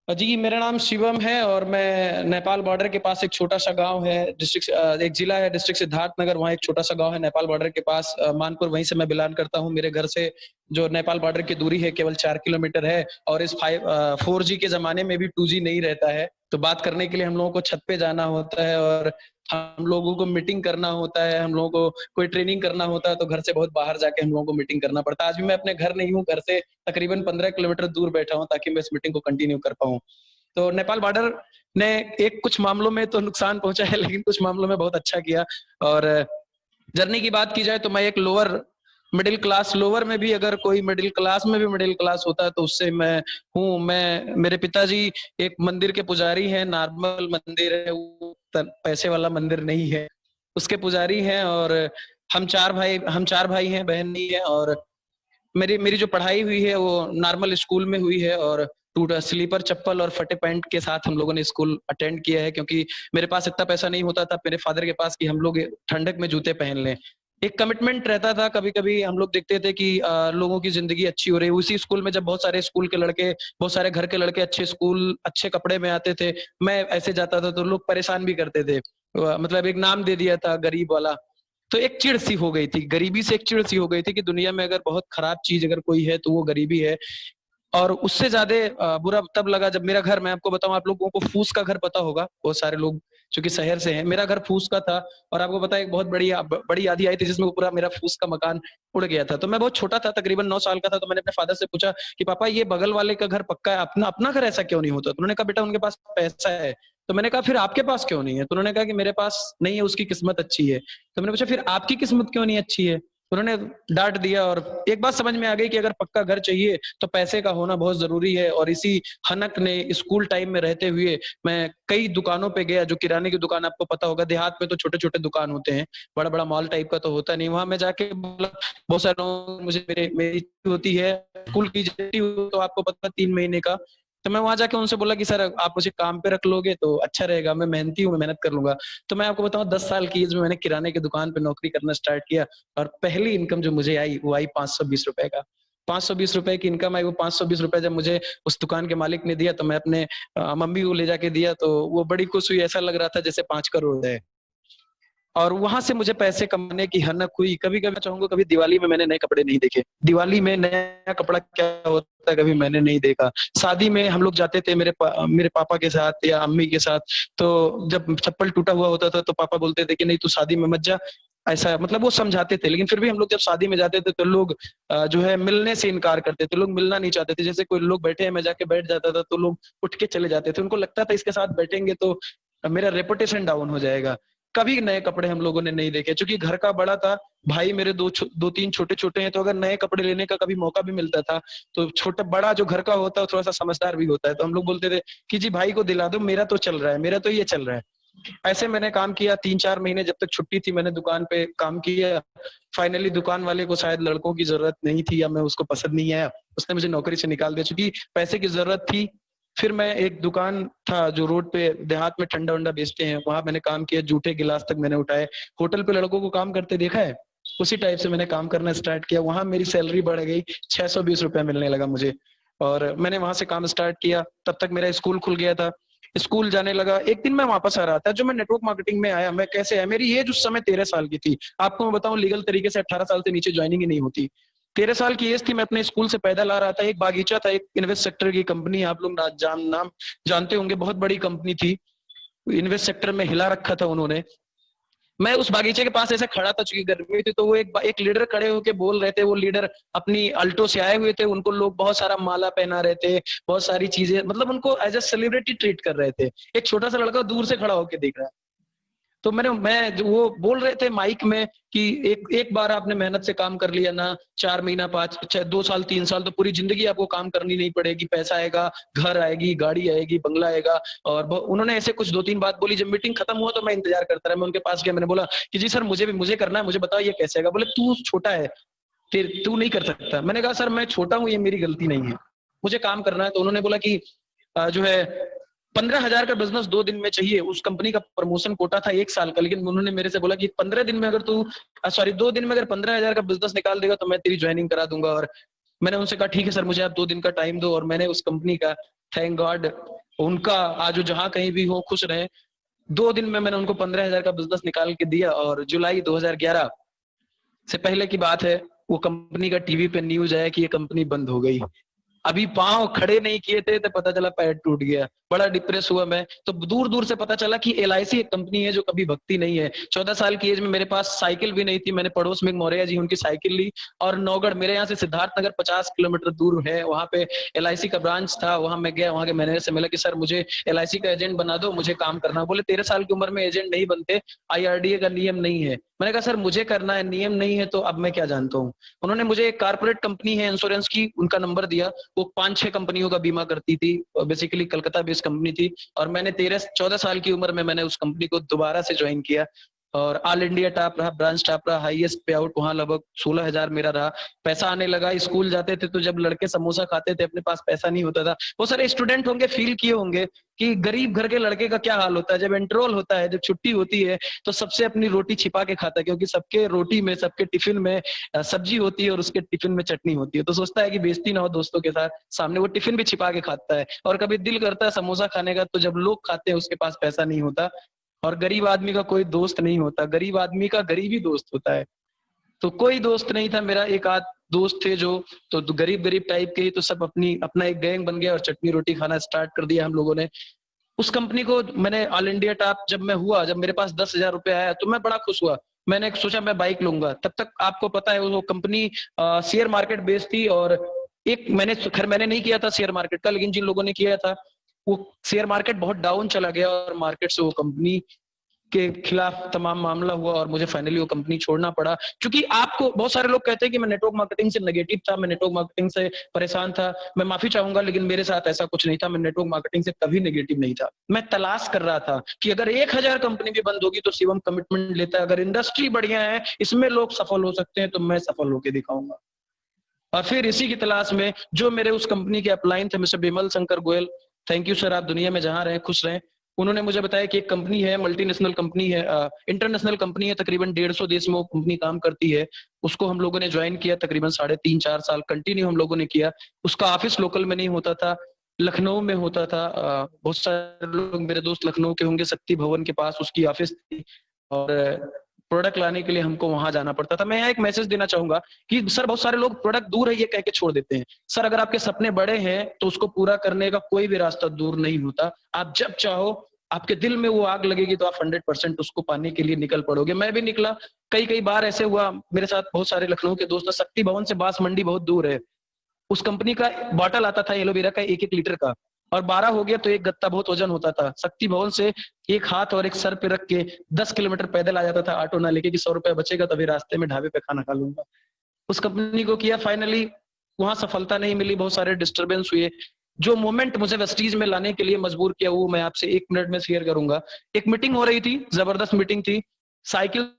जी, मेरा नाम शिवम है और मैं नेपाल बॉर्डर के पास एक छोटा-सा गाँव है, एक जिला है डिस्ट्रिक्ट सिद्धार्थनगर, वहाँ एक छोटा-सा गाँव है नेपाल बॉर्डर के पास मानपुर, वहीं से मैं बिलॉन्ग करता हूँ। मेरे घर से जो नेपाल बॉर्डर की दूरी है केवल 4 किलोमीटर है और इस 4G के ज़माने में भी 2G नहीं रहता है, तो बात करने के लिए हम लोगों को छत पे जाना होता है और हम लोगों को मीटिंग करना होता है, हम लोगों को कोई ट्रेनिंग करना होता है, तो घर से बहुत बाहर जाके हम लोगों को मीटिंग करना पड़ता है। आज भी मैं अपने घर नहीं हूँ, घर से तकरीबन 15 किलोमीटर दूर बैठा हूँ ताकि मैं इस मीटिंग को कंटिन्यू कर पाऊँ। तो नेपाल बॉर्डर ने एक कुछ मामलों में तो नुकसान पहुंचा है लेकिन कुछ मामलों में बहुत अच्छा किया और जर्नी की बात की जाए तो मैं एक लोअर में भी अगर कोई मिडिल क्लास में भी मिडिल क्लास होता है तो उससे मैं हूँ। मैं मेरे पिताजी एक मंदिर के पुजारी हैं, नॉर्मल मंदिर है वो, पैसे वाला मंदिर नहीं है, उसके पुजारी हैं और हम चार भाई हैं, बहन नहीं है और मेरी मेरी जो पढ़ाई हुई है वो नॉर्मल स्कूल में हुई है और टूटा स्लीपर चप्पल और फटे पैंट के साथ हम लोगों ने स्कूल अटेंड किया है क्योंकि मेरे पास इतना पैसा नहीं होता था मेरे फादर के पास कि हम लोग ठंडक में जूते पहन लें। एक कमिटमेंट रहता था, कभी कभी हम लोग देखते थे कि लोगों की जिंदगी अच्छी हो रही है उसी स्कूल में, जब बहुत सारे स्कूल के लड़के, बहुत सारे घर के लड़के अच्छे स्कूल अच्छे कपड़े में आते थे, मैं ऐसे जाता था तो लोग परेशान भी करते थे। मतलब एक नाम दे दिया था गरीब वाला। तो एक चिढ़ सी हो गई थी, गरीबी से एक चिढ़ सी हो गई थी कि दुनिया में अगर बहुत खराब चीज अगर कोई है तो वो गरीबी है। और उससे ज्यादा बुरा तब लगा जब मेरा घर, मैं आपको बताऊं, आप लोगों को फूस का घर पता होगा, बहुत सारे लोग जो कि शहर से हैं, मेरा घर फूस का था। और आपको पता है एक बहुत बड़ी आंधी आई थी जिसमें वो पूरा मेरा फूस का मकान उड़ गया था। तो मैं बहुत छोटा था, तकरीबन 9 साल का था, तो मैंने अपने फादर से पूछा कि पापा ये बगल वाले का घर पक्का है, अपना अपना घर ऐसा क्यों नहीं होता? तो उन्होंने कहा बेटा उनके पास पैसा है। तो मैंने कहा फिर आपके पास क्यों नहीं है? तो उन्होंने कहा कि मेरे पास नहीं है, उसकी किस्मत अच्छी है। तो मैंने पूछा फिर आपकी किस्मत क्यों नहीं अच्छी है? उन्होंने डांट दिया और एक बात समझ में आ गई कि अगर पक्का घर चाहिए तो पैसे का होना बहुत जरूरी है। और इसी हनक ने स्कूल टाइम में रहते हुए मैं कई दुकानों पे गया, जो किराने की दुकान आपको पता होगा, देहात में तो छोटे छोटे दुकान होते हैं, बड़ा बड़ा मॉल टाइप का तो होता नहीं। वहां मैं जाके बोला, बहुत सारे लोग मुझे मेरी होती है स्कूल की छुट्टी हो तो आपको पता 3 महीने का, तो मैं वहां जाके उनसे बोला कि सर आप मुझे काम पे रख लोगे तो अच्छा रहेगा, मैं मेहनती हूँ, मैं मेहनत कर लूंगा। तो मैं आपको बताऊं 10 साल की एज में मैंने किराने की दुकान पे नौकरी करना स्टार्ट किया और पहली इनकम जो मुझे आई वो आई 520 रुपए का। 520 रुपए की इनकम आई। वो 520 रुपए जब मुझे उस दुकान के मालिक ने दिया तो मैं अपने मम्मी को ले जाके दिया तो वो बड़ी खुश हुई, ऐसा लग रहा था जैसे 5 करोड़ है। और वहां से मुझे पैसे कमाने की हनक हुई। कभी कभी मैं चाहूंगा कभी दिवाली में मैंने नए कपड़े नहीं देखे, दिवाली में नया कपड़ा क्या होता है कभी मैंने नहीं देखा। शादी में हम लोग जाते थे मेरे पापा के साथ या अम्मी के साथ, तो जब चप्पल टूटा हुआ होता था तो पापा बोलते थे कि नहीं तू शादी में मत जा, ऐसा मतलब वो समझाते थे। लेकिन फिर भी हम लोग जब शादी में जाते थे तो लोग जो है मिलने से इनकार करते थे, लोग मिलना नहीं चाहते थे। जैसे कोई लोग बैठे हैं मैं जाके बैठ जाता था तो लोग उठ के चले जाते थे, उनको लगता था इसके साथ बैठेंगे तो मेरा रेपुटेशन डाउन हो जाएगा। कभी नए कपड़े हम लोगों ने नहीं देखे, क्योंकि घर का बड़ा था, भाई मेरे दो तीन छोटे छोटे हैं, तो अगर नए कपड़े लेने का कभी मौका भी मिलता था तो छोटा बड़ा जो घर का होता है थोड़ा सा समझदार भी होता है, तो हम लोग बोलते थे कि जी भाई को दिला दो, मेरा तो चल रहा है, मेरा तो ये चल रहा है। ऐसे मैंने काम किया 3-4 महीने, जब तक छुट्टी थी मैंने दुकान पे काम किया। फाइनली दुकान वाले को शायद लड़कों की जरूरत नहीं थी या मैं उसको पसंद नहीं आया, उसने मुझे नौकरी से निकाल दिया, क्योंकि पैसे की जरूरत थी। फिर मैं एक दुकान था जो रोड पे देहात में ठंडा वंडा बेचते हैं, वहां मैंने काम किया, जूठे गिलास तक मैंने उठाए। होटल पे लड़कों को काम करते देखा है, उसी टाइप से मैंने काम करना स्टार्ट किया। वहां मेरी सैलरी बढ़ गई, 620 रुपया मिलने लगा मुझे और मैंने वहां से काम स्टार्ट किया। तब तक मेरा स्कूल खुल गया था, स्कूल जाने लगा। एक दिन मैं वापस आ रहा था, जो मैं नेटवर्क मार्केटिंग में आया, मैं कैसे है, मेरी एज उस समय 13 साल की थी। आपको मैं बताऊं लीगल तरीके से 18 साल से नीचे ज्वाइनिंग ही नहीं होती। 13 साल की एज थी, मैं अपने स्कूल से पैदल आ रहा था। एक बागीचा था, एक इन्वेस्ट सेक्टर की कंपनी, आप लोग नाम जानते होंगे, बहुत बड़ी कंपनी थी, इन्वेस्ट सेक्टर में हिला रखा था उन्होंने। मैं उस बागीचे के पास ऐसे खड़ा था, चूंकि गर्मी थी, तो वो एक लीडर खड़े होके बोल रहे थे। वो लीडर अपनी अल्टो से आए हुए थे, उनको लोग बहुत सारा माला पहना रहे थे, बहुत सारी चीजें, मतलब उनको एज ए सेलिब्रिटी ट्रीट कर रहे थे। एक छोटा सा लड़का दूर से खड़ा होके देख रहा है। तो वो बोल रहे थे माइक में कि एक एक बार आपने मेहनत से काम कर लिया ना, 4 महीना 2 साल 3 साल, तो पूरी जिंदगी आपको काम करनी नहीं पड़ेगी, पैसा आएगा, घर आएगी, गाड़ी आएगी, बंगला आएगा। और उन्होंने ऐसे कुछ 2-3 बात बोली। जब मीटिंग खत्म हुआ तो मैं इंतजार करता रहा, मैं उनके पास गया, मैंने बोला कि जी सर मुझे करना है, मुझे बताओ ये कैसे आएगा। बोले तू छोटा है, तू नहीं कर सकता। मैंने कहा सर मैं छोटा हूँ, ये मेरी गलती नहीं है, मुझे काम करना है। तो उन्होंने बोला कि जो है 15,000 का बिजनेस 2 दिन में चाहिए। उस कंपनी का प्रमोशन कोटा था 1 साल का, लेकिन उन्होंने मेरे से बोला कि 15 दिन में अगर तू, सॉरी 2 दिन में अगर 15,000 का बिजनेस निकाल देगा तो मैं तेरी ज्वाइनिंग करा दूंगा। और मैंने उनसे कहा ठीक है सर, मुझे आप 2 दिन का टाइम दो। और मैंने उस कंपनी का थैंक गॉड, उनका आज वो जहां कहीं भी हो खुश रहे। 2 दिन में मैंने उनको 15,000 का बिजनेस निकाल के दिया, और जुलाई 2011 से पहले की बात है, वो कंपनी का टीवी पे न्यूज आया कि ये कंपनी बंद हो गई। अभी पांव खड़े नहीं किए थे तो पता चला पैर टूट गया, बड़ा डिप्रेस हुआ मैं। तो दूर दूर से पता चला कि LIC एक कंपनी है जो कभी भगती नहीं है। 14 साल की एज में मेरे पास साइकिल भी नहीं थी, मैंने पड़ोस में एक मौर्या जी उनकी साइकिल ली, और नौगढ़, मेरे यहाँ से सिद्धार्थ नगर 50 किलोमीटर दूर है, वहां पे LIC का ब्रांच था। वहां मैं गया, वहां के मैनेजर से मिला कि सर मुझे LIC का एजेंट बना दो, मुझे काम करना। बोले 13 साल की उम्र में एजेंट नहीं बनते, IRDA का नियम नहीं है। मैंने कहा सर मुझे करना है, नियम नहीं है तो अब मैं क्या जानता हूँ। उन्होंने मुझे एक कारपोरेट कंपनी है इंश्योरेंस की, उनका नंबर दिया। वो 5-6 कंपनियों का बीमा करती थी, बेसिकली कलकत्ता बेस्ड कंपनी थी। और मैंने 13-14 साल की उम्र में मैंने उस कंपनी को दोबारा से ज्वाइन किया, और ऑल इंडिया टॉप रहा, ब्रांच टॉप रहा, हाईएस्ट पे आउट वहां लगभग 16,000 मेरा रहा। पैसा आने लगा। स्कूल जाते थे तो जब लड़के समोसा खाते थे, अपने पास पैसा नहीं होता था। वो सारे स्टूडेंट होंगे, फील किए होंगे कि गरीब घर के लड़के का क्या हाल होता है। जब एंट्रोल होता है, जब छुट्टी होती है, तो सबसे अपनी रोटी छिपा के खाता है, क्योंकि सबके रोटी में, सबके टिफिन में सब्जी होती है और उसके टिफिन में चटनी होती है। तो सोचता है कि बेइज्जती ना हो दोस्तों के साथ सामने, वो टिफिन भी छिपा के खाता है। और कभी दिल करता है समोसा खाने का, तो जब लोग खाते हैं उसके पास पैसा नहीं होता। और गरीब आदमी का कोई दोस्त नहीं होता, गरीब आदमी का गरीब ही दोस्त होता है। तो कोई दोस्त नहीं था मेरा, एक आध दोस्त थे जो तो गरीब गरीब टाइप के ही, तो सब अपना एक गैंग बन गया और चटनी रोटी खाना स्टार्ट कर दिया हम लोगों ने। उस कंपनी को मैंने ऑल इंडिया टॉप जब मैं हुआ, जब मेरे पास 10,000 रुपए आया तो मैं बड़ा खुश हुआ। मैंने सोचा मैं बाइक लूंगा। तब तक आपको पता है वो कंपनी शेयर मार्केट बेस्ड थी, और एक मैंने नहीं किया था शेयर मार्केट का, लेकिन जिन लोगों ने किया था, वो शेयर मार्केट बहुत डाउन चला गया और मार्केट से वो कंपनी के खिलाफ तमाम मामला हुआ, और मुझे फाइनली वो कंपनी छोड़ना पड़ा। क्योंकि आपको बहुत सारे लोग कहते हैं कि मैं नेटवर्क मार्केटिंग से नेगेटिव था, मैं नेटवर्क मार्केटिंग से परेशान था। मैं माफी चाहूंगा, लेकिन मेरे साथ ऐसा कुछ नहीं था। मैं नेटवर्क मार्केटिंग से कभी नेगेटिव नहीं था। मैं तलाश कर रहा था कि अगर 1,000 कंपनी भी बंद होगी तो शिवम कमिटमेंट लेता है, अगर इंडस्ट्री बढ़िया है, इसमें लोग सफल हो सकते हैं, तो मैं सफल होकर दिखाऊंगा। और फिर इसी की तलाश में जो मेरे उस कंपनी के अपलाइन थे, mister Bimal Shankar Goyal, thank you sir, आप दुनिया में जहां रहे खुश रहें। उन्होंने मुझे बताया कि एक कंपनी है, मल्टीनेशनल कंपनी है, इंटरनेशनल कंपनी है, तकरीबन 150 देश में वो कंपनी काम करती है। उसको हम लोगों ने ज्वाइन किया, तकरीबन 3.5-4 साल कंटिन्यू हम लोगों ने किया। उसका ऑफिस लोकल में नहीं होता था, लखनऊ में होता था। बहुत सारे लोग मेरे दोस्त लखनऊ के होंगे, शक्ति भवन के पास उसकी ऑफिस थी, और प्रोडक्ट लाने के लिए हमको वहां जाना पड़ता था। मैं यहाँ एक मैसेज देना चाहूंगा कि सर बहुत सारे लोग प्रोडक्ट दूर है ये कह के छोड़ देते हैं। सर अगर आपके सपने बड़े हैं तो उसको पूरा करने का कोई भी रास्ता दूर नहीं होता। आप जब चाहो, आपके दिल में वो आग लगेगी तो आप 100% उसको पाने के लिए निकल पड़ोगे। मैं भी निकला। कई कई बार ऐसे हुआ मेरे साथ, बहुत सारे लखनऊ के दोस्त, शक्ति भवन से बांस मंडी बहुत दूर है। उस कंपनी का बॉटल आता था एलोवेरा का 1-1 लीटर का, और 12 हो गया तो एक गत्ता बहुत वजन होता था। शक्ति भवन से एक हाथ और एक सर पे रख के 10 किलोमीटर पैदल आ जाता था, ऑटो ना लेके कि 100 रुपया बचेगा तभी रास्ते में ढाबे पे खाना खा लूंगा। उस कंपनी को किया, फाइनली वहां सफलता नहीं मिली, बहुत सारे डिस्टर्बेंस हुए। जो मोमेंट मुझे वेस्टीज में लाने के लिए मजबूर किया वो मैं आपसे 1 मिनट में शेयर करूंगा। एक मीटिंग हो रही थी, जबरदस्त मीटिंग थी। साइकिल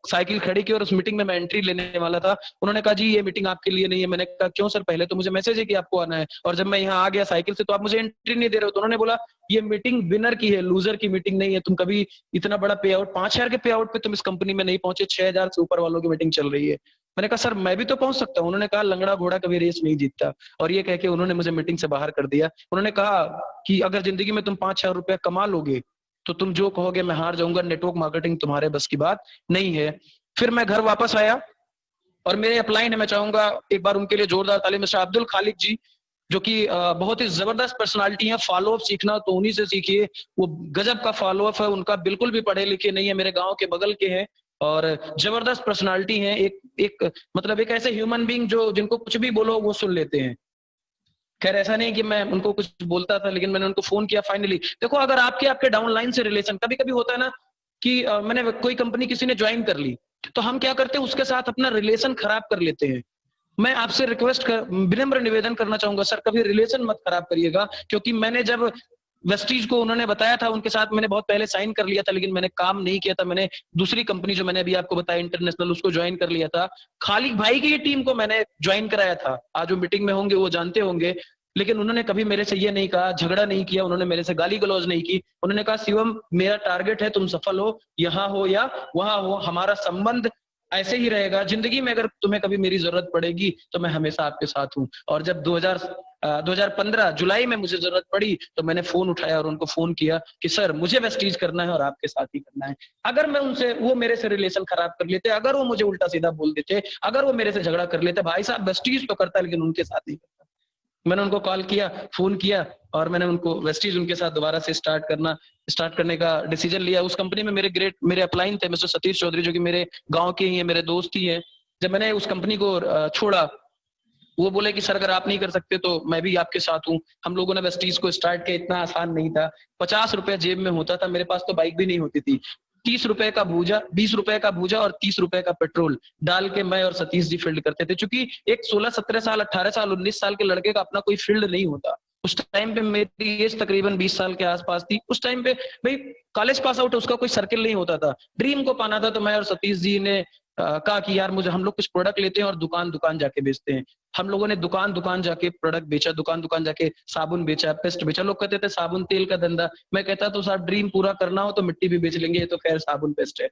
साइकिल खड़ी की और उस मीटिंग में मैं एंट्री लेने वाला था। उन्होंने कहा जी ये मीटिंग आपके लिए नहीं है। मैंने कहा क्यों सर, पहले तो मुझे मैसेज है कि आपको आना है, और जब मैं यहाँ आ गया साइकिल से तो आप मुझे एंट्री नहीं दे रहे हो। तो उन्होंने बोला ये मीटिंग विनर की है, लूजर की मीटिंग नहीं है। तुम कभी इतना बड़ा पे आउट, 5,000 के पे आउट पे तुम इस कंपनी में नहीं पहुंचे, 6,000 से ऊपर वालों की मीटिंग चल रही है। मैंने कहा सर मैं भी तो पहुंच सकता हूँ। उन्होंने कहा लंगड़ा घोड़ा कभी रेस नहीं जीतता, और ये कह के उन्होंने मुझे मीटिंग से बाहर कर दिया। उन्होंने कहा कि अगर जिंदगी में तुम 5,000 रुपया कमा लोगे तो तुम जो कहोगे मैं हार जाऊंगा, नेटवर्क मार्केटिंग तुम्हारे बस की बात नहीं है। फिर मैं घर वापस आया, और मेरे अपलाइन है, मैं चाहूंगा एक बार उनके लिए जोरदार ताली, मिस्टर अब्दुल खालिक जी, जो कि बहुत ही जबरदस्त पर्सनालिटी है। फॉलो अप सीखना तो उन्हीं से सीखिए, वो गजब का फॉलो अप है उनका, बिल्कुल भी पढ़े लिखे नहीं है, मेरे गांव के बगल के हैं, और जबरदस्त पर्सनालिटी है। एक मतलब एक ऐसे ह्यूमन बीइंग जो जिनको कुछ भी बोलो वो सुन लेते हैं। खैर ऐसा नहीं कि मैं उनको कुछ बोलता था, लेकिन मैंने उनको फोन किया फाइनली। देखो अगर आपके डाउनलाइन से रिलेशन, कभी कभी होता है ना कि मैंने कोई कंपनी किसी ने ज्वाइन कर ली, तो हम क्या करते हैं उसके साथ अपना रिलेशन खराब कर लेते हैं। मैं आपसे विनम्र निवेदन करना चाहूंगा सर, कभी रिलेशन मत खराब करिएगा। क्योंकि मैंने जब वेस्टीज को उन्होंने बताया था, उनके साथ मैंने बहुत पहले साइन कर लिया था, लेकिन मैंने काम नहीं किया था। मैंने दूसरी कंपनी जो मैंने अभी आपको बताया इंटरनेशनल, उसको ज्वाइन कर लिया था। खालिक भाई की टीम को मैंने ज्वाइन कराया था, आज वो मीटिंग में होंगे वो जानते होंगे। लेकिन उन्होंने कभी मेरे से ये नहीं कहा, झगड़ा नहीं किया, उन्होंने मेरे से गाली गलौज नहीं की। उन्होंने कहा शिवम मेरा टारगेट है तुम सफल हो, यहाँ हो या वहां हो, हमारा संबंध ऐसे ही रहेगा जिंदगी में। अगर तुम्हें कभी मेरी जरूरत पड़ेगी तो मैं हमेशा आपके साथ हूँ। और जब 2015 जुलाई में मुझे जरूरत पड़ी तो मैंने फोन उठाया और उनको फोन किया कि सर मुझे वेस्टीज करना है और आपके साथ ही करना है। अगर मैं उनसे, वो मेरे से रिलेशन खराब कर लेते, अगर वो मुझे उल्टा सीधा बोल देते, अगर वो मेरे से झगड़ा कर लेते, भाई साहब वेस्टीज तो करता लेकिन उनके साथ नहीं करता। मैंने उनको कॉल किया, फोन किया, और मैंने उनको वेस्टीज उनके साथ दोबारा से स्टार्ट करने का डिसीजन लिया। उस कंपनी में मेरे अपलाइन थे मिस्टर सतीश चौधरी, जो कि मेरे गांव के ही है, मेरे दोस्त ही है। जब मैंने उस कंपनी को छोड़ा, वो बोले कि सर अगर आप नहीं कर सकते तो मैं भी आपके साथ हूँ। हम लोगों ने वेस्टीज को स्टार्ट किया, इतना आसान नहीं था। 50 रुपए जेब में होता था, मेरे पास तो बाइक भी नहीं होती थी। 30 रुपए का भूजा, 20 रुपए का भूजा और 30 रुपए का पेट्रोल डाल के मैं और सतीश जी फील्ड करते थे। क्योंकि एक 16-17 साल, 18 साल, 19 साल के लड़के का अपना कोई फील्ड नहीं होता। उस टाइम पे मेरी एज तकरीबन 20 साल के आसपास थी। उस टाइम पे भाई कॉलेज पास आउट है, उसका कोई सर्किल नहीं होता था। ड्रीम को पाना था। तो मैं और सतीश जी ने कहा कि यार मुझे, हम लोग कुछ प्रोडक्ट लेते हैं और दुकान दुकान जाके बेचते हैं। हम लोगों ने दुकान दुकान जाके प्रोडक्ट बेचा, दुकान दुकान जाके साबुन बेचा, पेस्ट बेचा। लोग कहते थे साबुन तेल का धंधा, मैं कहता तो साहब ड्रीम पूरा करना हो तो मिट्टी भी बेच लेंगे, ये तो खैर साबुन पेस्ट है।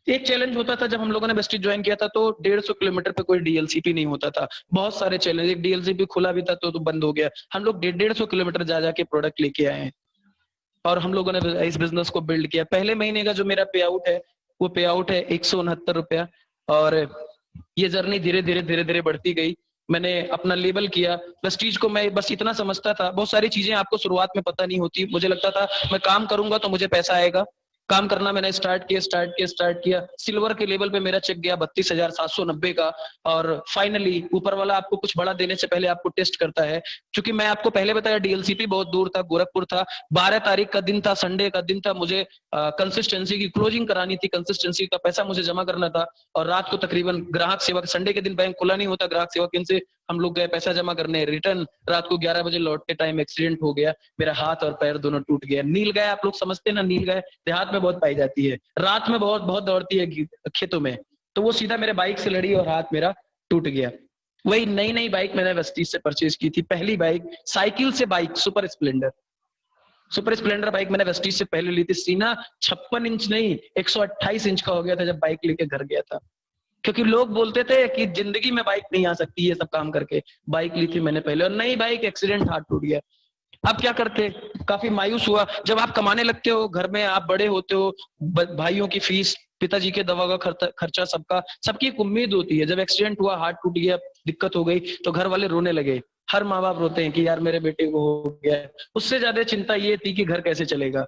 एक चैलेंज होता था जब हम लोगों ने वेस्टीज ज्वाइन किया था, तो 150 किलोमीटर पे कोई डीएलसीपी नहीं होता था। बहुत सारे चैलेंज, एक डीएलसीपी खुला भी था तो बंद हो गया। हम लोग 150 किलोमीटर जा जाके प्रोडक्ट लेके आए हैं और हम लोगों ने इस बिजनेस को बिल्ड किया। पहले महीने का जो मेरा पे आउट है, वो पे आउट है 169 रुपया। और ये जर्नी धीरे धीरे बढ़ती गई। मैंने अपना लेबल किया। वेस्टीज को मैं बस इतना समझता था, बहुत सारी चीजें आपको शुरुआत में पता नहीं होती। मुझे लगता था मैं काम करूंगा तो मुझे पैसा आएगा। काम करना मैंने स्टार्ट किया। सिल्वर के लेवल पे मेरा चेक गया 32,790 का। और फाइनली ऊपर वाला आपको कुछ बड़ा देने से पहले आपको टेस्ट करता है। क्योंकि मैं आपको पहले बताया डीएलसीपी बहुत दूर था, गोरखपुर था। 12 तारीख का दिन था, संडे का दिन था। मुझे कंसिस्टेंसी की क्लोजिंग करानी थी, कंसिस्टेंसी का पैसा मुझे जमा करना था। और रात को तकरीबन ग्राहक सेवा, संडे के दिन बैंक खुला नहीं होता, ग्राहक सेवा केंद्र से हम लोग गए पैसा जमा करने। रिटर्न रात को 11 बजे लौटते टाइम एक्सीडेंट हो गया। मेरा हाथ और पैर दोनों टूट गया। नील गाय आप लोग समझते हैं ना, नील गाय देहात में बहुत पाई जाती है, रात में बहुत बहुत दौड़ती है खेतों में। तो वो सीधा मेरे बाइक से लड़ी और हाथ मेरा टूट गया। वही नई नई बाइक मैंने वेस्टीज से परचेज की थी। पहली बाइक साइकिल से बाइक सुपर स्प्लेंडर बाइक मैंने वेस्टीज से पहले ली थी। सीना 56 इंच नहीं 128 इंच का हो गया था जब बाइक लेके घर गया था। क्योंकि लोग बोलते थे कि जिंदगी में बाइक नहीं आ सकती, ये सब काम करके। बाइक ली थी मैंने पहले, और नई बाइक, एक्सीडेंट, हाथ टूट गया। अब क्या करते, काफी मायूस हुआ। जब आप कमाने लगते हो, घर में आप बड़े होते हो, भाइयों की फीस, पिताजी के दवा का खर्चा, सबकी एक उम्मीद होती है। जब एक्सीडेंट हुआ, हाथ टूट गया, दिक्कत हो गई, तो घर वाले रोने लगे। हर माँ बाप रोते हैं कि यार मेरे बेटे को हो गया। उससे ज्यादा चिंता ये थी कि घर कैसे चलेगा।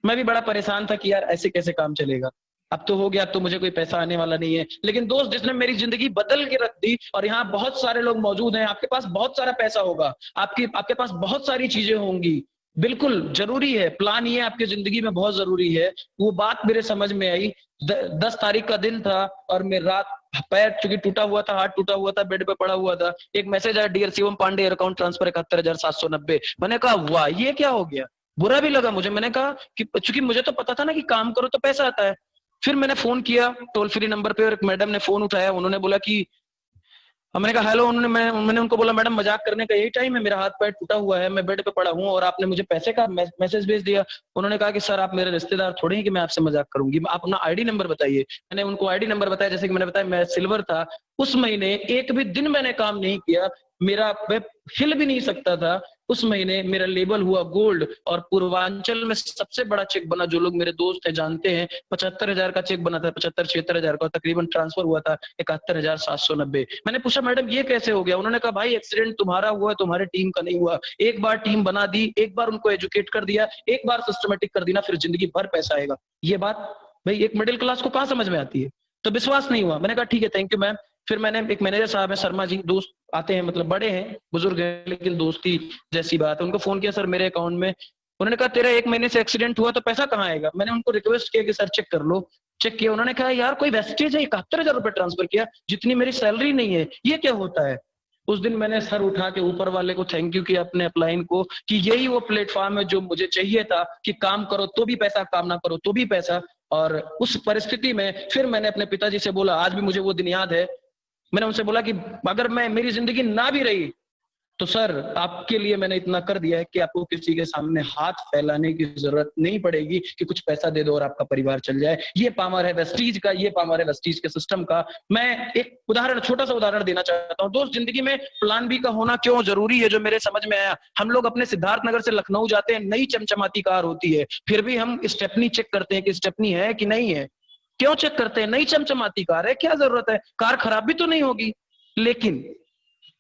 मैं भी बड़ा परेशान था कि यार ऐसे कैसे काम चलेगा। अब तो हो गया, अब तो मुझे कोई पैसा आने वाला नहीं है। लेकिन दोस्त जिसने मेरी जिंदगी बदल के रख दी, और यहाँ बहुत सारे लोग मौजूद हैं। आपके पास बहुत सारा पैसा होगा, आपके पास बहुत सारी चीजें होंगी, बिल्कुल जरूरी है। प्लान ये आपकी जिंदगी में बहुत जरूरी है। वो बात मेरे समझ में आई। 10 तारीख का दिन था और मैं रात, पैर चूंकि टूटा हुआ था, हाथ टूटा हुआ था, बेड पे पड़ा हुआ था। एक मैसेज आया, dear Shivam Pandey, account transfer 71,790। मैंने कहा वाह, ये क्या हो गया। बुरा भी लगा मुझे। मैंने कहा कि चूंकि मुझे तो पता था ना कि काम करो तो पैसा आता है। फिर मैंने फोन किया टोल फ्री नंबर पे, और एक मैडम ने फोन उठाया। उन्होंने बोला कि, मैंने कहा हेलो। मैंने उनको बोला मैडम मजाक करने का यही टाइम है, मेरा हाथ पैर टूटा हुआ है, मैं बेड पे पड़ा हूँ और आपने मुझे पैसे का मैसेज भेज दिया। उन्होंने कहा कि सर आप मेरे रिश्तेदार थोड़े ही कि मैं आपसे मजाक करूंगी, आप अपना आईडी नंबर बताइए। मैंने उनको आईडी नंबर बताया। जैसे कि मैंने बताया मैं सिल्वर था। उस महीने एक भी दिन मैंने काम नहीं किया, मेरा वेब हिल भी नहीं सकता था। उस महीने मेरा लेबल हुआ गोल्ड, और पूर्वांचल में सबसे बड़ा चेक बना। जो लोग मेरे दोस्त हैं जानते हैं, 75,000 का चेक बना था, 75-76,000 का। तकरीबन ट्रांसफर हुआ था 71,790। मैंने पूछा मैडम ये कैसे हो गया। उन्होंने कहा भाई एक्सीडेंट तुम्हारा हुआ है, तुम्हारे टीम का नहीं हुआ। एक बार टीम बना दी, एक बार उनको एजुकेट कर दिया, एक बार सिस्टमेटिक कर दिया, फिर जिंदगी भर पैसा आएगा। ये बात भाई एक मिडिल क्लास को कहाँ समझ में आती है। तो विश्वास नहीं हुआ। मैंने कहा ठीक है, थैंक यू मैम। फिर मैंने, एक मैनेजर साहब है शर्मा जी, दोस्त आते हैं, मतलब बड़े हैं, बुजुर्ग हैं, लेकिन दोस्ती जैसी बात है। उनको फोन किया, सर मेरे अकाउंट में, उन्होंने कहा तेरा 1 महीने से एक्सीडेंट हुआ तो पैसा कहाँ आएगा। मैंने उनको रिक्वेस्ट किया कि सर चेक कर लो। चेक किया, उन्होंने कहा यार कोई वेस्टेज है, 71,000 रुपए ट्रांसफर किया, जितनी मेरी सैलरी नहीं है, ये क्या होता है। उस दिन मैंने सर उठा के ऊपर वाले को थैंक यू किया, अपने अपलाइन को, कि यही वो प्लेटफॉर्म है जो मुझे चाहिए था, कि काम करो तो भी पैसा, काम ना करो तो भी पैसा। और उस परिस्थिति में फिर मैंने अपने पिताजी से बोला, आज भी मुझे वो दिन याद है। मैंने उनसे बोला कि अगर मैं, मेरी जिंदगी ना भी रही तो सर आपके लिए मैंने इतना कर दिया है कि आपको किसी के सामने हाथ फैलाने की जरूरत नहीं पड़ेगी कि कुछ पैसा दे दो और आपका परिवार चल जाए। ये पावर है वेस्टीज का, ये पावर है वेस्टीज के सिस्टम का। मैं एक उदाहरण, छोटा सा उदाहरण देना चाहता हूँ दोस्त। जिंदगी में प्लान बी का होना क्यों जरूरी है, जो मेरे समझ में आया। हम लोग अपने सिद्धार्थनगर से लखनऊ जाते हैं, नई चमचमाती कार होती है, फिर भी हम स्टेपनी चेक करते हैं कि स्टेपनी है कि नहीं है। क्यों चेक करते हैं? नई चमचमाती कार है, क्या जरूरत है, कार खराब भी तो नहीं होगी। लेकिन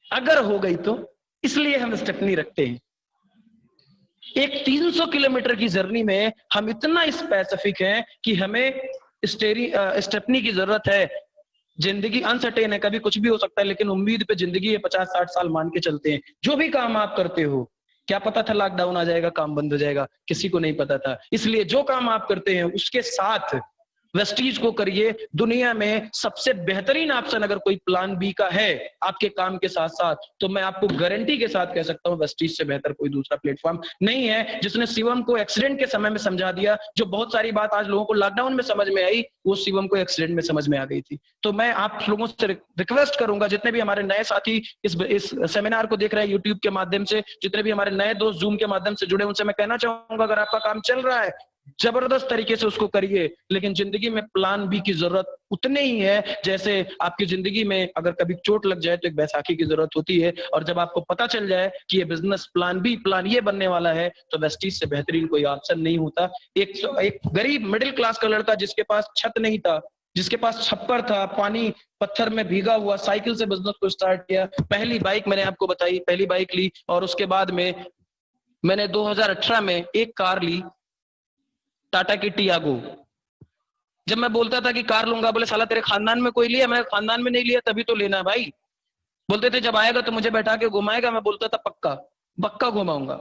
अगर हो गई तो, इसलिए हम स्टेपनी रखते हैं। एक 300 किलोमीटर की जर्नी में हम इतना स्पेसिफिक हैं कि हमें स्टेपनी की जरूरत है। जिंदगी अनसर्टेन है, कभी कुछ भी हो सकता है, लेकिन उम्मीद पे जिंदगी है, 50-60 साल मान के चलते हैं। जो भी काम आप करते हो, क्या पता था लॉकडाउन आ जाएगा, काम बंद हो जाएगा, किसी को नहीं पता था। इसलिए जो काम आप करते हैं उसके साथ वेस्टीज को करिए। दुनिया में सबसे बेहतरीन ऑप्शन अगर कोई प्लान बी का है आपके काम के साथ साथ, तो मैं आपको गारंटी के साथ कह सकता हूं वेस्टीज से बेहतर कोई दूसरा प्लेटफॉर्म नहीं है। जिसने शिवम को एक्सीडेंट के समय में समझा दिया, जो बहुत सारी बात आज लोगों को लॉकडाउन में समझ में आई, वो शिवम को एक्सीडेंट में समझ में आ गई थी। तो मैं आप लोगों से रिक्वेस्ट करूंगा, जितने भी हमारे नए साथी इस सेमिनार को देख रहे हैं यूट्यूब के माध्यम से, जितने भी हमारे नए दोस्त जूम के माध्यम से जुड़े, उनसे मैं कहना चाहूंगा, अगर आपका काम चल रहा है जबरदस्त तरीके से उसको करिए। लेकिन जिंदगी में प्लान बी की जरूरत उतने ही है जैसे आपकी जिंदगी में अगर कभी चोट लग जाए तो एक बैसाखी की जरूरत होती है। और जब आपको पता चल जाए कि ये बिजनेस प्लान बी प्लान ये बनने वाला है, तो वेस्टीज से बेहतरीन कोई ऑप्शन नहीं होता। एक गरीब मिडिल क्लास का लड़का जिसके पास छत नहीं था, जिसके पास छप्पर था, पानी पत्थर में भीगा हुआ, साइकिल से बिजनेस को स्टार्ट किया। पहली बाइक मैंने आपको बताई, पहली बाइक ली, और उसके बाद में मैंने 2018 में एक कार ली, टाटा की टियागो। जब मैं बोलता था कि कार लूंगा, बोले साला तेरे खानदान में कोई लिया? मैं खानदान में नहीं लिया, तभी तो लेना भाई। बोलते थे जब आएगा तो मुझे बैठा के घुमाएगा, मैं बोलता था पक्का पक्का घुमाऊंगा।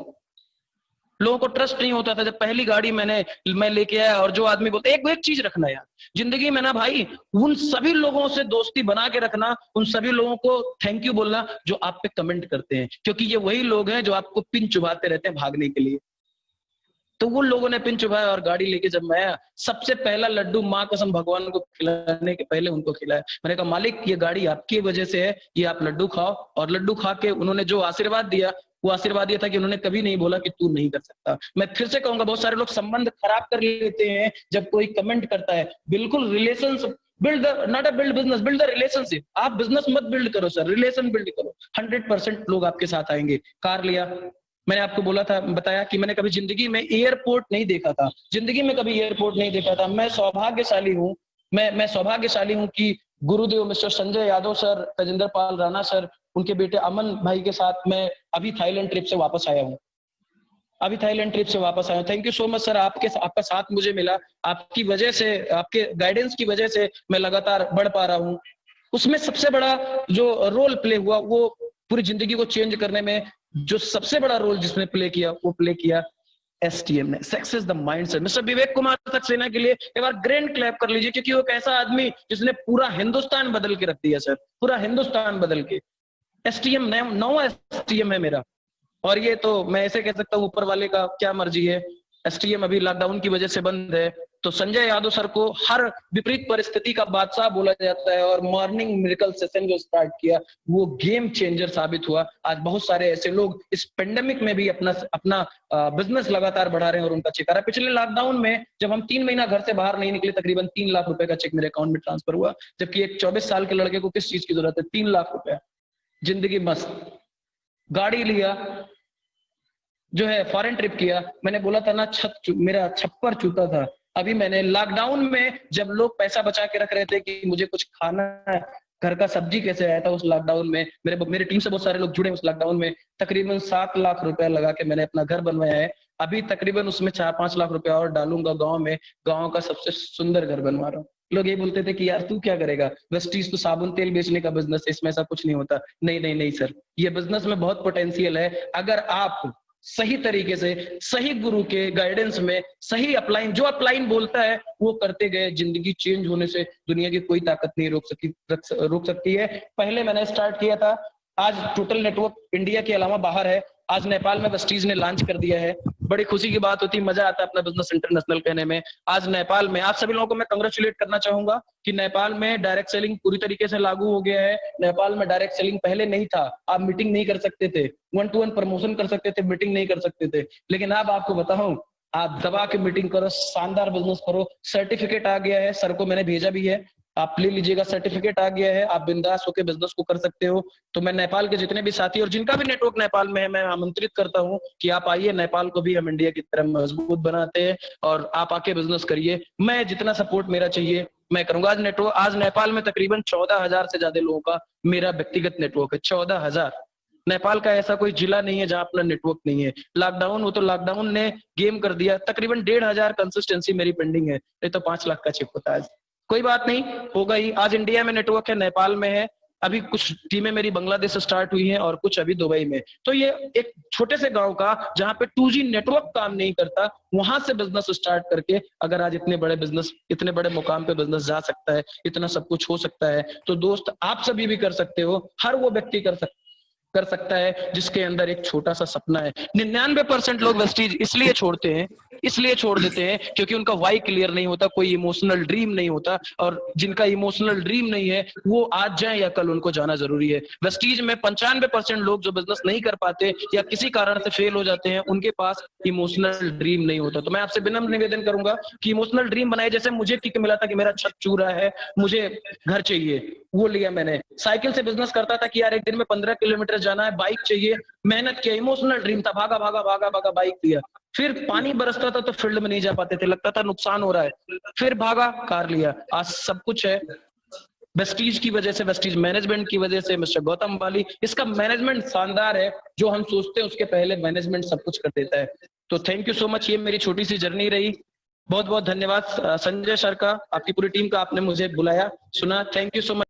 लोगों को ट्रस्ट नहीं होता था। जब पहली गाड़ी मैं लेके आया, और जो आदमी बोलते, एक चीज रखना यार जिंदगी में ना भाई, उन सभी लोगों से दोस्ती बना के रखना, उन सभी लोगों को थैंक यू बोलना जो आप पे कमेंट करते हैं, क्योंकि ये वही लोग हैं जो आपको पिन चुभाते रहते हैं भागने के लिए। तो वो लोगों ने पिन चुभाया और गाड़ी लेके जब मैं आया, सबसे पहला लड्डू माँ कसम भगवान को खिलाने के पहले उनको खिलाया। मैंने कहा मालिक ये गाड़ी आपकी वजह से है, ये आप लड्डू खाओ। और लड्डू खा के उन्होंने जो आशीर्वाद दिया, वो आशीर्वाद ये था कि उन्होंने कभी नहीं बोला कि तू नहीं कर सकता। मैं फिर से कहूंगा, बहुत सारे लोग संबंध खराब कर लेते हैं जब कोई कमेंट करता है। बिल्कुल relation build not a build business, build the relationship. आप बिजनेस मत बिल्ड करो सर, रिलेशन बिल्ड करो। 100% लोग आपके साथ आएंगे। कार लिया, मैंने आपको बोला था, बताया कि मैंने कभी जिंदगी में एयरपोर्ट नहीं देखा था, जिंदगी में कभी एयरपोर्ट नहीं देखा था। मैं सौभाग्यशाली हूँ, मैं सौभाग्यशाली हूँ कि गुरुदेव mister Sanjay Yadav sir, Tejinder Pal Rana sir, उनके बेटे अमन भाई के साथ मैं अभी थाईलैंड ट्रिप से वापस आया हूँ। Thank you so much sir, आपका साथ मुझे मिला। आपकी वजह से, आपके गाइडेंस की वजह से मैं लगातार बढ़ पा रहा हूँ। उसमें सबसे बड़ा जो रोल प्ले हुआ, वो पूरी जिंदगी को चेंज करने में जो सबसे बड़ा रोल जिसने प्ले किया, वो प्ले किया एसटीएम ने। Success the mindset. Mister Vivek Kumar Saxena के लिए एक बार ग्रैंड क्लैप कर लीजिए, क्योंकि वो एक ऐसा आदमी जिसने पूरा हिंदुस्तान बदल के रख दिया सर, पूरा हिंदुस्तान बदल के। एसटीएम नौ एसटीएम है मेरा, और ये तो मैं ऐसे कह सकता हूँ ऊपर वाले का क्या मर्जी है। एसटीएम अभी लॉकडाउन की वजह से बंद है। तो संजय यादव सर को हर विपरीत परिस्थिति का बादशाह बोला जाता है, और मॉर्निंग मिरेकल सेशन जो स्टार्ट किया वो गेम चेंजर साबित हुआ। आज बहुत सारे ऐसे लोग इस पेंडेमिक में भी अपना बिजनेस लगातार बढ़ा रहे हैं और उनका चेक आ रहा है। पिछले लॉकडाउन में जब हम 3 महीना घर से बाहर नहीं निकले, तकरीबन 3 लाख रुपए का चेक मेरे अकाउंट में ट्रांसफर हुआ, जबकि एक 24 साल के लड़के को किस चीज की जरूरत है? 3 लाख रुपया। जिंदगी मस्त। गाड़ी लिया, जो है फॉरेन ट्रिप किया। मैंने बोला था ना, मेरा छप्पर चूता था। अभी मैंने लॉकडाउन में जब लोग पैसा बचा के रख रहे थे कि मुझे कुछ खाना है, घर का सब्जी कैसे आया था, उस लॉकडाउन में मेरे टीम से बहुत सारे लोग जुड़े उस लॉकडाउन में, तकरीबन 7 लाख रुपया लगा के मैंने अपना घर बनवाया है। अभी तकरीबन उसमें 4-5 लाख रुपया और डालूंगा गाँव में। गाँव का सबसे सुंदर घर बनवा रहा हूँ। लोग ये बोलते थे कि यार तू क्या करेगा, वेस्टीज तो साबुन तेल बेचने का बिजनेस है, इसमें ऐसा कुछ नहीं होता। नहीं नहीं नहीं सर, ये बिजनेस में बहुत पोटेंशियल है। अगर आप सही तरीके से, सही गुरु के गाइडेंस में, सही अपलाइन, जो अपलाइन बोलता है वो करते गए, जिंदगी चेंज होने से दुनिया की कोई ताकत नहीं रोक सकती है। पहले मैंने स्टार्ट किया था, आज टोटल नेटवर्क इंडिया के अलावा बाहर है। आज नेपाल में वेस्टीज ने लॉन्च कर दिया है। बड़ी खुशी की बात होती है, मजा आता है अपना बिजनेस इंटरनेशनल कहने में। आज नेपाल में आप सभी लोगों को मैं कंग्रेचुलेट करना चाहूंगा कि नेपाल में डायरेक्ट सेलिंग पूरी तरीके से लागू हो गया है। नेपाल में डायरेक्ट सेलिंग पहले नहीं था, आप मीटिंग नहीं कर सकते थे, 1-to-1 प्रमोशन कर सकते थे, मीटिंग नहीं कर सकते थे। लेकिन अब आपको बताऊं, आप दबा के मीटिंग करो, शानदार बिजनेस करो। सर्टिफिकेट आ गया है, सर को मैंने भेजा भी है, आप ले लीजिएगा, सर्टिफिकेट आ गया है, आप बिंदास होकर बिजनेस को कर सकते हो। तो मैं नेपाल के जितने भी साथी और जिनका भी नेटवर्क नेपाल में है, मैं आमंत्रित करता हूं कि आप आइए, नेपाल को भी हम इंडिया की तरह मजबूत बनाते हैं और आप आके बिजनेस करिए। मैं जितना सपोर्ट मेरा चाहिए मैं करूंगा। आज नेपाल में तकरीबन 14,000 से ज्यादा लोगों का मेरा व्यक्तिगत नेटवर्क है। 14,000। नेपाल का ऐसा कोई जिला नहीं है जहां अपना नेटवर्क नहीं है। लॉकडाउन हो तो लॉकडाउन ने गेम कर दिया, तकरीबन 1,500 कंसिस्टेंसी मेरी पेंडिंग है, नहीं तो 5 लाख का चेक होता है। कोई बात नहीं, होगा ही। आज इंडिया में नेटवर्क है, नेपाल में है, अभी कुछ टीमें मेरी बांग्लादेश से स्टार्ट हुई हैं और कुछ अभी दुबई में। तो ये एक छोटे से गांव का जहां पे 2G नेटवर्क काम नहीं करता, वहां से बिजनेस स्टार्ट करके अगर आज इतने बड़े बिजनेस, इतने बड़े मुकाम पे बिजनेस जा सकता है, इतना सब कुछ हो सकता है, तो दोस्त आप सभी भी कर सकते हो। हर वो व्यक्ति कर सकता है जिसके अंदर एक छोटा सा सपना है। 99% लोग वेस्टीज इसलिए छोड़ते हैं, इसलिए छोड़ देते हैं क्योंकि उनका वाई क्लियर नहीं होता, कोई इमोशनल ड्रीम नहीं होता। और जिनका इमोशनल ड्रीम नहीं है वो आज जाए या कल उनको जाना जरूरी है। वेस्टीज में 95% लोग जो बिजनेस नहीं कर पाते या किसी कारण से फेल हो जाते हैं, उनके पास इमोशनल ड्रीम नहीं होता। तो मैं आपसे विनम्र निवेदन करूंगा कि इमोशनल ड्रीम बनाए। जैसे मुझे किक मिला था कि मेरा छत चूर रहा है, मुझे घर चाहिए, वो लिया मैंने। साइकिल से बिजनेस करता था कि यार एक दिन में 15 किलोमीटर जाना है, बाइक चाहिए, मेहनत किया, इमोशनल ड्रीम था, भागा भागा भागा भागा बाइक लिया। फिर पानी बरसता था तो फील्ड में नहीं जा पाते थे, लगता था नुकसान हो रहा है, फिर भागा, कार लिया। आज सब कुछ है वेस्टीज की वजह से, वेस्टीज मैनेजमेंट की वजह से। मिस्टर गौतम बाली, इसका मैनेजमेंट शानदार है, जो हम सोचते हैं उसके पहले मैनेजमेंट सब कुछ कर देता है। तो थैंक यू सो मच, ये मेरी छोटी सी जर्नी रही। बहुत बहुत धन्यवाद संजय सर का, आपकी पूरी टीम का, आपने मुझे बुलाया, सुना। Thank you so much.